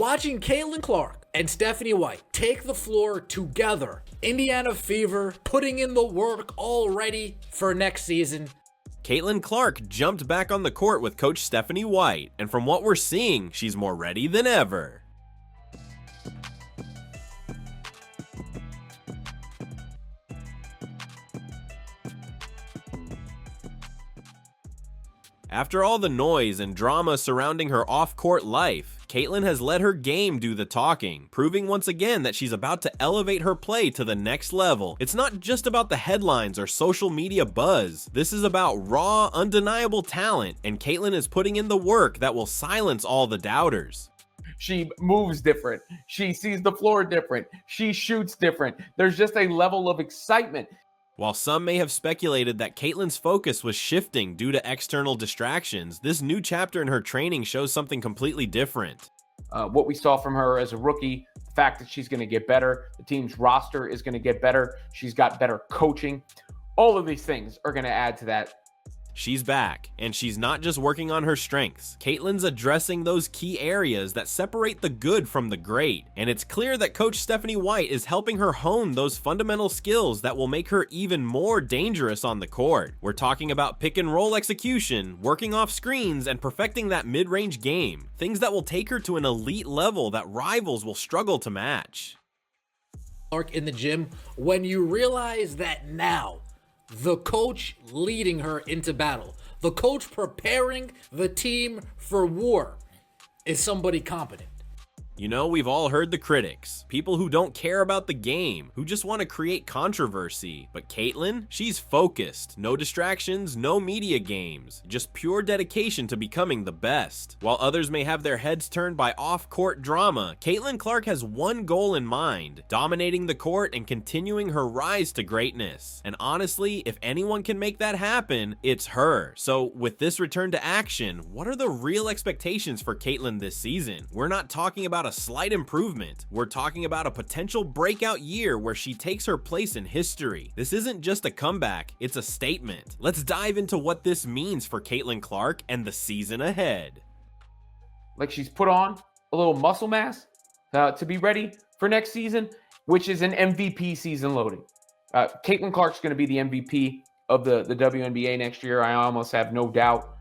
Watching Caitlin Clark and Stephanie White take the floor together, Indiana Fever putting in the work already for next season. Caitlin Clark jumped back on the court with Coach Stephanie White, and from what we're seeing, she's more ready than ever. After all the noise and drama surrounding her off-court life, Caitlin has let her game do the talking, proving once again that she's about to elevate her play to the next level. It's not just about the headlines or social media buzz. This is about raw, undeniable talent, and Caitlin is putting in the work that will silence all the doubters. She moves different. She sees the floor different. She shoots different. There's just a level of excitement. While some may have speculated that Caitlin's focus was shifting due to external distractions, this new chapter in her training shows something completely different. What we saw from her as a rookie, the fact that she's going to get better, the team's roster is going to get better, she's got better coaching. All of these things are going to add to that. She's back, and she's not just working on her strengths. Caitlin's addressing those key areas that separate the good from the great, and it's clear that Coach Stephanie White is helping her hone those fundamental skills that will make her even more dangerous on the court. We're talking about pick and roll execution, working off screens, and perfecting that mid-range game, things that will take her to an elite level that rivals will struggle to match. Clark in the gym, when you realize that now, the coach leading her into battle, the coach preparing the team for war, is somebody competent. You know, we've all heard the critics, people who don't care about the game, who just want to create controversy. But Caitlin, she's focused, no distractions, no media games, just pure dedication to becoming the best. While others may have their heads turned by off-court drama, Caitlin Clark has one goal in mind, dominating the court and continuing her rise to greatness. And honestly, if anyone can make that happen, it's her. So with this return to action, what are the real expectations for Caitlin this season? We're not talking about a slight improvement. We're talking about a potential breakout year where she takes her place in history. This isn't just a comeback, it's a statement. Let's dive into what this means for Caitlin Clark and the season ahead. Like she's put on a little muscle mass to be ready for next season, which is an MVP season loading. Caitlin Clark's going to be the MVP of the WNBA next year. I almost have no doubt.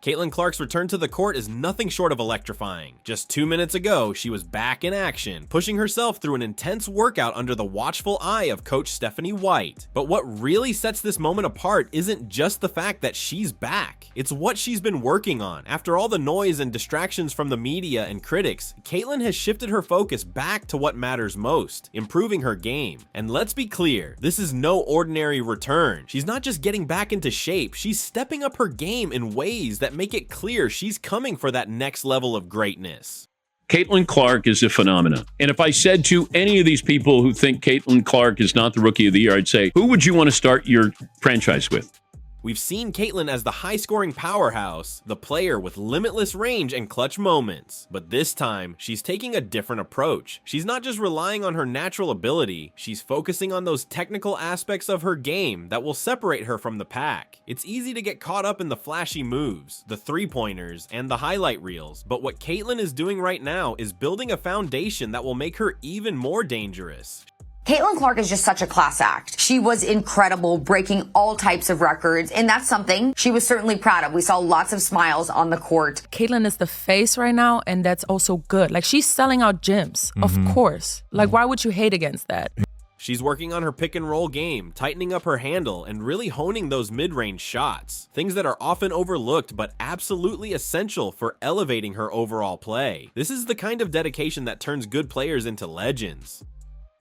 Caitlin Clark's return to the court is nothing short of electrifying. Just 2 minutes ago, she was back in action, pushing herself through an intense workout under the watchful eye of Coach Stephanie White. But what really sets this moment apart isn't just the fact that she's back. It's what she's been working on. After all the noise and distractions from the media and critics, Caitlin has shifted her focus back to what matters most, improving her game. And let's be clear, this is no ordinary return. She's not just getting back into shape, she's stepping up her game in ways that make it clear she's coming for that next level of greatness. Caitlin Clark is a phenomenon. And if I said to any of these people who think Caitlin Clark is not the Rookie of the Year, I'd say, who would you want to start your franchise with? We've seen Caitlin as the high-scoring powerhouse, the player with limitless range and clutch moments. But this time, she's taking a different approach. She's not just relying on her natural ability, she's focusing on those technical aspects of her game that will separate her from the pack. It's easy to get caught up in the flashy moves, the three-pointers, and the highlight reels, but what Caitlin is doing right now is building a foundation that will make her even more dangerous. Caitlin Clark is just such a class act. She was incredible, breaking all types of records, and that's something she was certainly proud of. We saw lots of smiles on the court. Caitlin is the face right now, and that's also good. Like, she's selling out gyms, of course. Like, why would you hate against that? She's working on her pick and roll game, tightening up her handle, and really honing those mid-range shots. Things that are often overlooked but absolutely essential for elevating her overall play. This is the kind of dedication that turns good players into legends.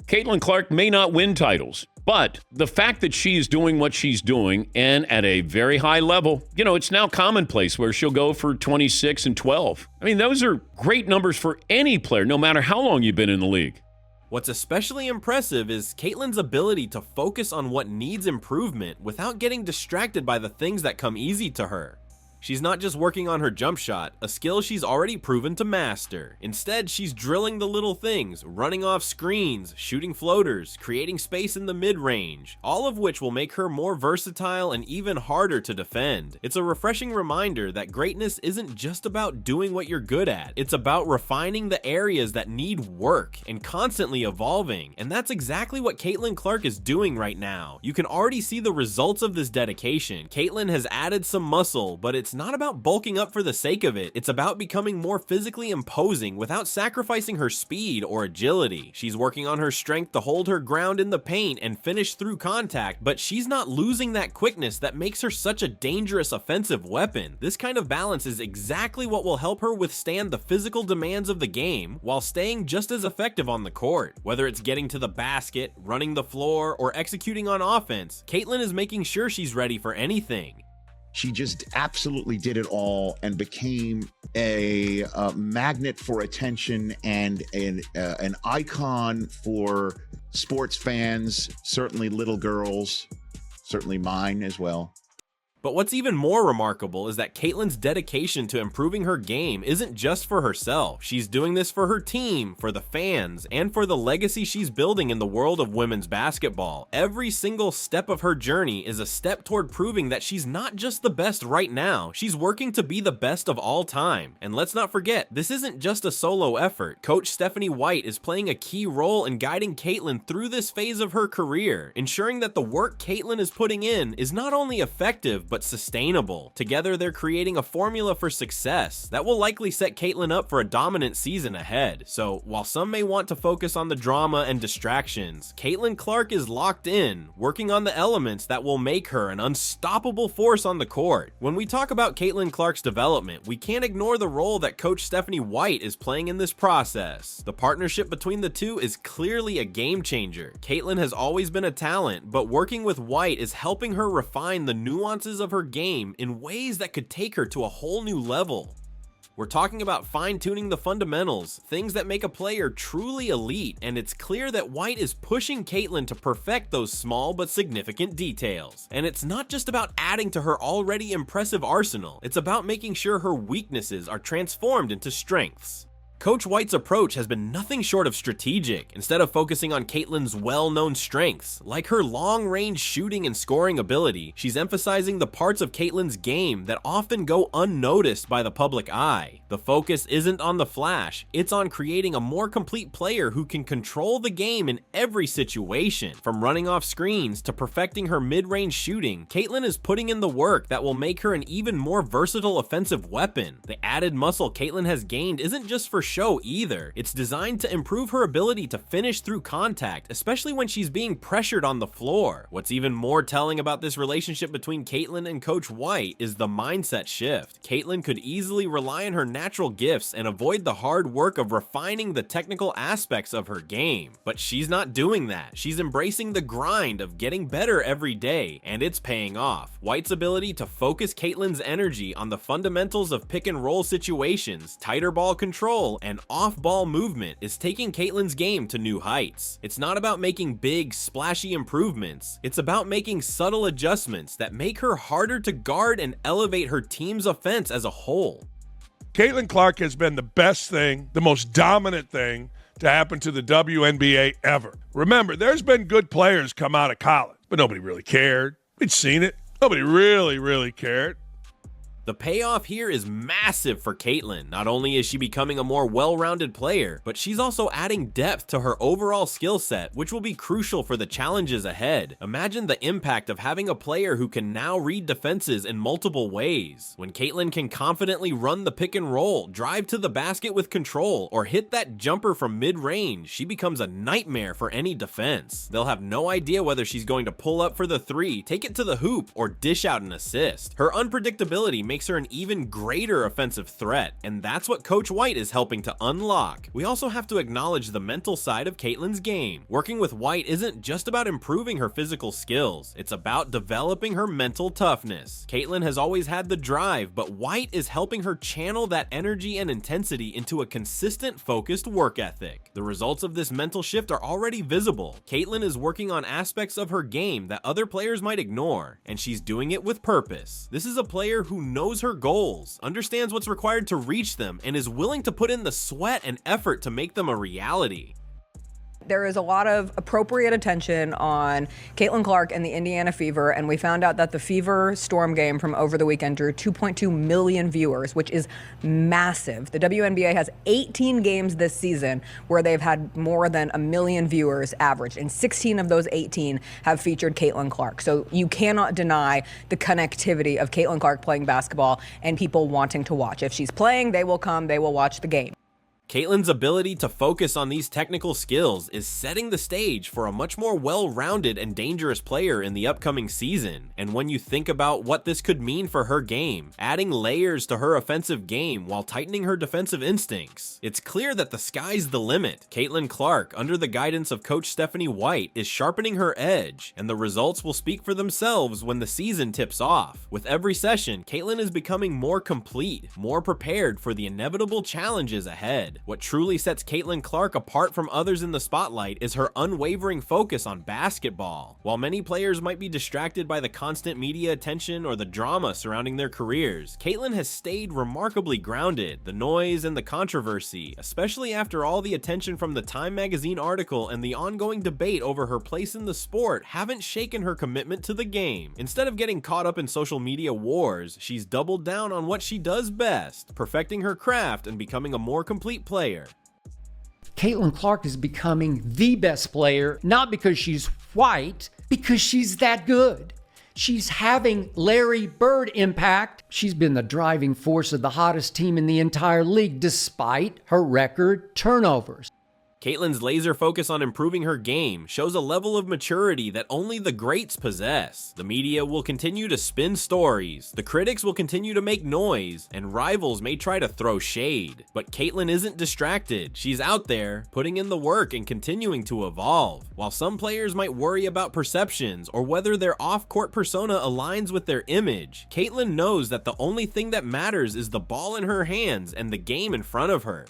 Caitlin Clark may not win titles, but the fact that she is doing what she's doing and at a very high level, it's now commonplace where she'll go for 26 and 12. I mean, those are great numbers for any player, no matter how long you've been in the league. What's especially impressive is Caitlin's ability to focus on what needs improvement without getting distracted by the things that come easy to her. She's not just working on her jump shot, a skill she's already proven to master. Instead, she's drilling the little things, running off screens, shooting floaters, creating space in the mid-range, all of which will make her more versatile and even harder to defend. It's a refreshing reminder that greatness isn't just about doing what you're good at, it's about refining the areas that need work and constantly evolving, and that's exactly what Caitlin Clark is doing right now. You can already see the results of this dedication. Caitlin has added some muscle, but it's not about bulking up for the sake of it. It's about becoming more physically imposing without sacrificing her speed or agility. She's working on her strength to hold her ground in the paint and finish through contact, but she's not losing that quickness that makes her such a dangerous offensive weapon. This kind of balance is exactly what will help her withstand the physical demands of the game while staying just as effective on the court. Whether it's getting to the basket, running the floor, or executing on offense, Caitlin is making sure she's ready for anything. She just absolutely did it all and became a magnet for attention and an icon for sports fans, certainly little girls, certainly mine as well. But what's even more remarkable is that Caitlin's dedication to improving her game isn't just for herself. She's doing this for her team, for the fans, and for the legacy she's building in the world of women's basketball. Every single step of her journey is a step toward proving that she's not just the best right now, she's working to be the best of all time. And let's not forget, this isn't just a solo effort. Coach Stephanie White is playing a key role in guiding Caitlin through this phase of her career, ensuring that the work Caitlin is putting in is not only effective, but sustainable. Together, they're creating a formula for success that will likely set Caitlin up for a dominant season ahead. So, while some may want to focus on the drama and distractions, Caitlin Clark is locked in, working on the elements that will make her an unstoppable force on the court. When we talk about Caitlin Clark's development, we can't ignore the role that Coach Stephanie White is playing in this process. The partnership between the two is clearly a game changer. Caitlin has always been a talent, but working with White is helping her refine the nuances of her game in ways that could take her to a whole new level. We're talking about fine-tuning the fundamentals, things that make a player truly elite, and it's clear that White is pushing Caitlin to perfect those small but significant details. And it's not just about adding to her already impressive arsenal, it's about making sure her weaknesses are transformed into strengths. Coach White's approach has been nothing short of strategic. Instead of focusing on Caitlin's well-known strengths, like her long-range shooting and scoring ability, she's emphasizing the parts of Caitlin's game that often go unnoticed by the public eye. The focus isn't on the flash, it's on creating a more complete player who can control the game in every situation. From running off screens to perfecting her mid-range shooting, Caitlin is putting in the work that will make her an even more versatile offensive weapon. The added muscle Caitlin has gained isn't just for show either. It's designed to improve her ability to finish through contact, especially when she's being pressured on the floor. What's even more telling about this relationship between Caitlin and Coach White is the mindset shift. Caitlin could easily rely on her natural gifts and avoid the hard work of refining the technical aspects of her game. But she's not doing that. She's embracing the grind of getting better every day, and it's paying off. White's ability to focus Caitlin's energy on the fundamentals of pick and roll situations, tighter ball control, and off-ball movement is taking Caitlin's game to new heights. It's not about making big, splashy improvements. It's about making subtle adjustments that make her harder to guard and elevate her team's offense as a whole. Caitlin Clark has been the best thing, the most dominant thing to happen to the WNBA ever. Remember, there's been good players come out of college, but nobody really cared. We'd seen it. Nobody really cared. The payoff here is massive for Caitlin. Not only is she becoming a more well-rounded player, but she's also adding depth to her overall skill set, which will be crucial for the challenges ahead. Imagine the impact of having a player who can now read defenses in multiple ways. When Caitlin can confidently run the pick and roll, drive to the basket with control, or hit that jumper from mid-range, she becomes a nightmare for any defense. They'll have no idea whether she's going to pull up for the three, take it to the hoop, or dish out an assist. Her unpredictability makes her an even greater offensive threat, and that's what Coach White is helping to unlock. We also have to acknowledge the mental side of Caitlin's game. Working with White isn't just about improving her physical skills, it's about developing her mental toughness. Caitlin has always had the drive, but White is helping her channel that energy and intensity into a consistent, focused work ethic. The results of this mental shift are already visible. Caitlin is working on aspects of her game that other players might ignore, and she's doing it with purpose. This is a player who knows knows her goals, understands what's required to reach them, and is willing to put in the sweat and effort to make them a reality. There is a lot of appropriate attention on Caitlin Clark and the Indiana Fever, and we found out that the Fever Storm game from over the weekend drew 2.2 million viewers, which is massive. The WNBA has 18 games this season where they've had more than 1 million viewers average, and 16 of those 18 have featured Caitlin Clark. So you cannot deny the connectivity of Caitlin Clark playing basketball and people wanting to watch. If she's playing, they will come, they will watch the game. Caitlin's ability to focus on these technical skills is setting the stage for a much more well-rounded and dangerous player in the upcoming season. And when you think about what this could mean for her game, adding layers to her offensive game while tightening her defensive instincts, it's clear that the sky's the limit. Caitlin Clark, under the guidance of Coach Stephanie White, is sharpening her edge, and the results will speak for themselves when the season tips off. With every session, Caitlin is becoming more complete, more prepared for the inevitable challenges ahead. What truly sets Caitlin Clark apart from others in the spotlight is her unwavering focus on basketball. While many players might be distracted by the constant media attention or the drama surrounding their careers, Caitlin has stayed remarkably grounded. The noise and the controversy, especially after all the attention from the Time magazine article and the ongoing debate over her place in the sport, haven't shaken her commitment to the game. Instead of getting caught up in social media wars, she's doubled down on what she does best, perfecting her craft and becoming a more complete player. Caitlin Clark is becoming the best player, not because she's white, because she's that good. She's having Larry Bird impact. She's been the driving force of the hottest team in the entire league, despite her record turnovers. Caitlin's laser focus on improving her game shows a level of maturity that only the greats possess. The media will continue to spin stories, the critics will continue to make noise, and rivals may try to throw shade. But Caitlin isn't distracted. She's out there, putting in the work and continuing to evolve. While some players might worry about perceptions or whether their off-court persona aligns with their image, Caitlin knows that the only thing that matters is the ball in her hands and the game in front of her.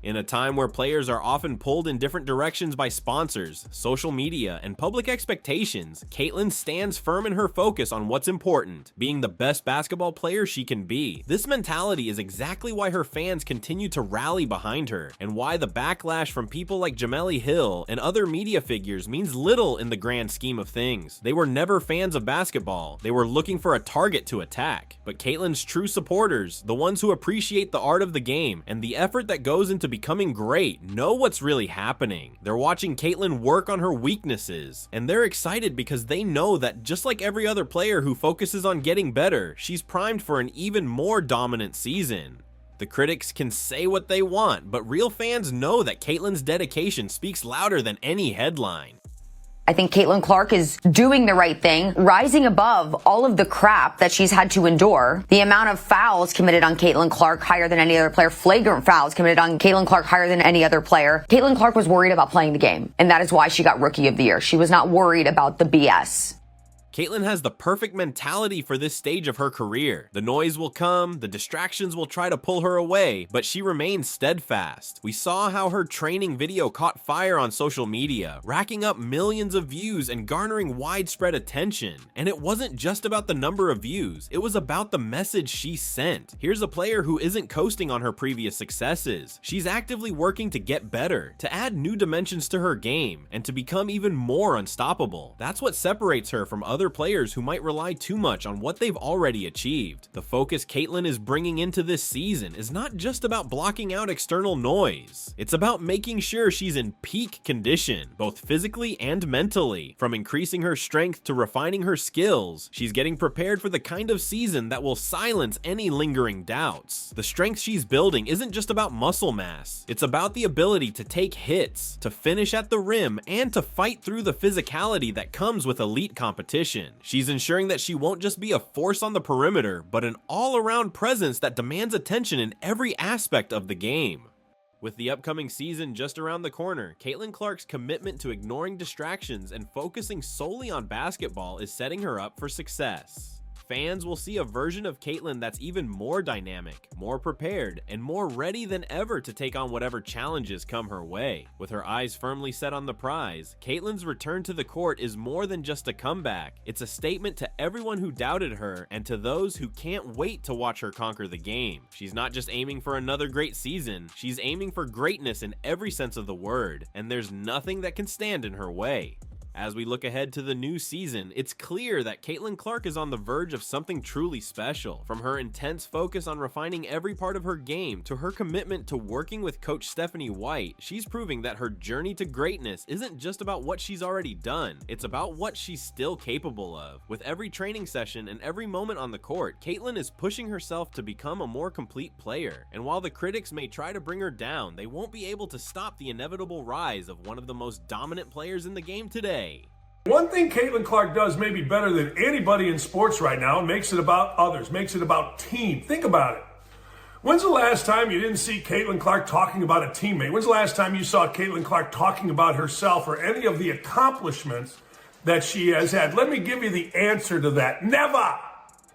In a time where players are often pulled in different directions by sponsors, social media, and public expectations, Caitlin stands firm in her focus on what's important, being the best basketball player she can be. This mentality is exactly why her fans continue to rally behind her, and why the backlash from people like Jameli Hill and other media figures means little in the grand scheme of things. They were never fans of basketball, they were looking for a target to attack. But Caitlin's true supporters, the ones who appreciate the art of the game and the effort that goes into becoming great, know what's really happening. They're watching Caitlin work on her weaknesses, and they're excited because they know that just like every other player who focuses on getting better, she's primed for an even more dominant season. The critics can say what they want, but real fans know that Caitlin's dedication speaks louder than any headline. I think Caitlin Clark is doing the right thing, rising above all of the crap that she's had to endure. The amount of fouls committed on Caitlin Clark higher than any other player, flagrant fouls committed on Caitlin Clark higher than any other player. Caitlin Clark was worried about playing the game, and that is why she got Rookie of the Year. She was not worried about the BS. Caitlin has the perfect mentality for this stage of her career. The noise will come, the distractions will try to pull her away, but she remains steadfast. We saw how her training video caught fire on social media, racking up millions of views and garnering widespread attention. And it wasn't just about the number of views, it was about the message she sent. Here's a player who isn't coasting on her previous successes. She's actively working to get better, to add new dimensions to her game, and to become even more unstoppable. That's what separates her from other players who might rely too much on what they've already achieved. The focus Caitlin is bringing into this season is not just about blocking out external noise. It's about making sure she's in peak condition, both physically and mentally. From increasing her strength to refining her skills, she's getting prepared for the kind of season that will silence any lingering doubts. The strength she's building isn't just about muscle mass. It's about the ability to take hits, to finish at the rim, and to fight through the physicality that comes with elite competition. She's ensuring that she won't just be a force on the perimeter, but an all-around presence that demands attention in every aspect of the game. With the upcoming season just around the corner, Caitlin Clark's commitment to ignoring distractions and focusing solely on basketball is setting her up for success. fans will see a version of Caitlyn that's even more dynamic, more prepared, and more ready than ever to take on whatever challenges come her way. With her eyes firmly set on the prize, Caitlyn's return to the court is more than just a comeback. It's a statement to everyone who doubted her and to those who can't wait to watch her conquer the game. She's not just aiming for another great season, she's aiming for greatness in every sense of the word, and there's nothing that can stand in her way. As we look ahead to the new season, it's clear that Caitlyn Clark is on the verge of something truly special. From her intense focus on refining every part of her game to her commitment to working with Coach Stephanie White, she's proving that her journey to greatness isn't just about what she's already done, it's about what she's still capable of. With every training session and every moment on the court, Caitlyn is pushing herself to become a more complete player. And while the critics may try to bring her down, they won't be able to stop the inevitable rise of one of the most dominant players in the game today. One thing Caitlyn Clark does maybe better than anybody in sports right now, makes it about others, makes it about team. Think about it. When's the last time you didn't see Caitlyn Clark talking about a teammate? When's the last time you saw Caitlyn Clark talking about herself or any of the accomplishments that she has had? Let me give you the answer to that. Never!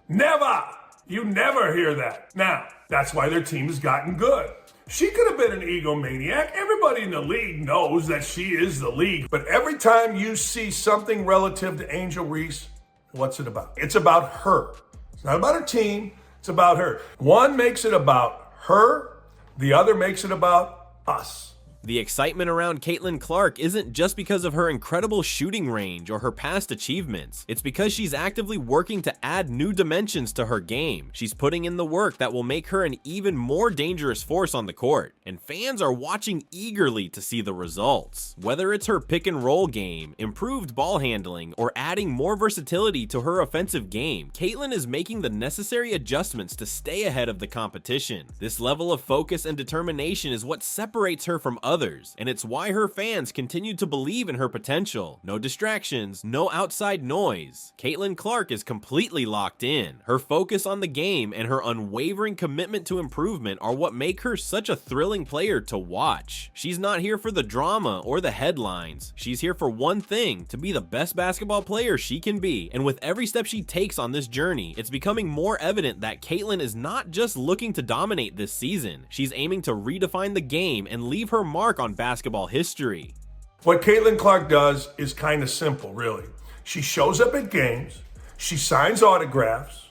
Never! You never hear that. Now, that's why their team has gotten good. She could have been an egomaniac. Everybody in the league knows that she is the league. But every time you see something relative to Angel Reese, what's it about? It's about her. It's not about her team. It's about her. One makes it about her. The other makes it about us. The excitement around Caitlyn Clark isn't just because of her incredible shooting range or her past achievements. It's because she's actively working to add new dimensions to her game. She's putting in the work that will make her an even more dangerous force on the court, and fans are watching eagerly to see the results. Whether it's her pick and roll game, improved ball handling, or adding more versatility to her offensive game, Caitlyn is making the necessary adjustments to stay ahead of the competition. This level of focus and determination is what separates her from others, and it's why her fans continue to believe in her potential. No distractions, no outside noise. Caitlyn Clark is completely locked in. Her focus on the game and her unwavering commitment to improvement are what make her such a thrilling player to watch. She's not here for the drama or the headlines. She's here for one thing: to be the best basketball player she can be. And with every step she takes on this journey, it's becoming more evident that Caitlyn is not just looking to dominate this season. She's aiming to redefine the game and leave her mark on basketball history. What Caitlyn Clark does is kind of simple, really. She shows up at games, she signs autographs,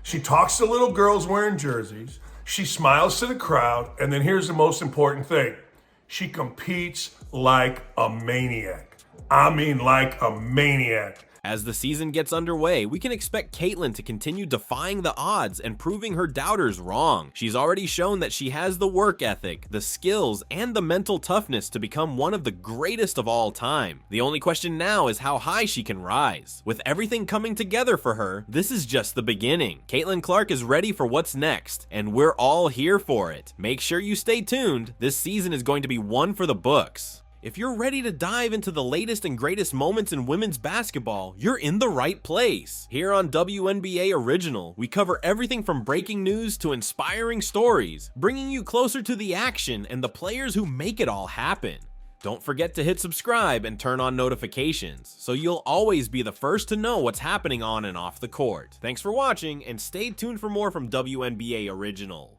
she talks to little girls wearing jerseys, she smiles to the crowd, and then here's the most important thing: she competes like a maniac. I mean, like a maniac. As the season gets underway, we can expect Caitlyn to continue defying the odds and proving her doubters wrong. She's already shown that she has the work ethic, the skills, and the mental toughness to become one of the greatest of all time. The only question now is how high she can rise. With everything coming together for her, this is just the beginning. Caitlyn Clark is ready for what's next, and we're all here for it. Make sure you stay tuned. This season is going to be one for the books. If you're ready to dive into the latest and greatest moments in women's basketball, you're in the right place. Here on WNBA Original, we cover everything from breaking news to inspiring stories, bringing you closer to the action and the players who make it all happen. Don't forget to hit subscribe and turn on notifications, so you'll always be the first to know what's happening on and off the court. Thanks for watching, and stay tuned for more from WNBA Original.